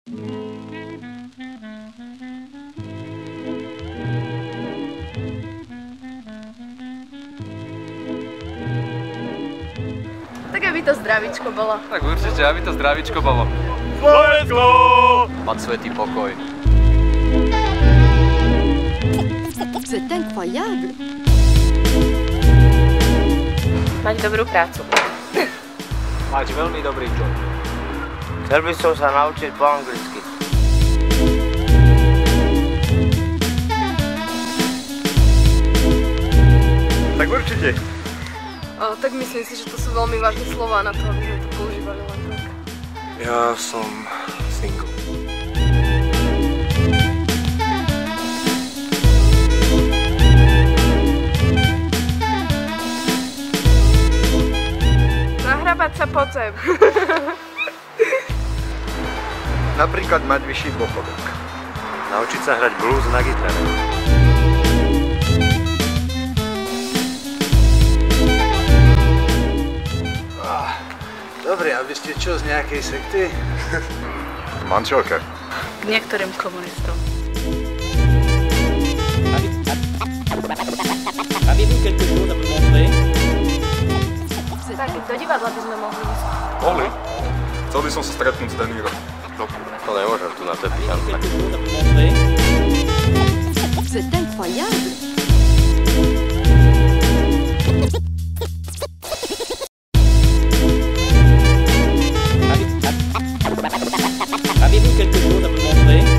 Tak aby to zdravíčko bolo. Tak určite, aby to zdravíčko bolo. Slovensko! Mať svätý pokoj. C'est incroyable! Mať dobrú prácu. Mať veľmi dobrý job. Chcel by som sa naučiť po anglicky. Tak určite. Tak myslím si, že to sú veľmi vážne slová na to, aby sme to používali len tak. Ja som single. Nahrabať sa pod zem. Napríklad mať vyšší dôchodok. Naučiť sa hrať blues na gitare. Dobre, a vy ste čo, z nejakej sekty? Manželke. K niektorým komunistom. Avez-vous quelque chose à me montrer? Tak, do divadla by sme mohli ísť. Mohli? Chcel by som sa stretnúť s Denírom. To nemôžem tu na to písať. Quelque chose à me montrer? C'est incroyable! Avez-vous quelque chose à me montrer?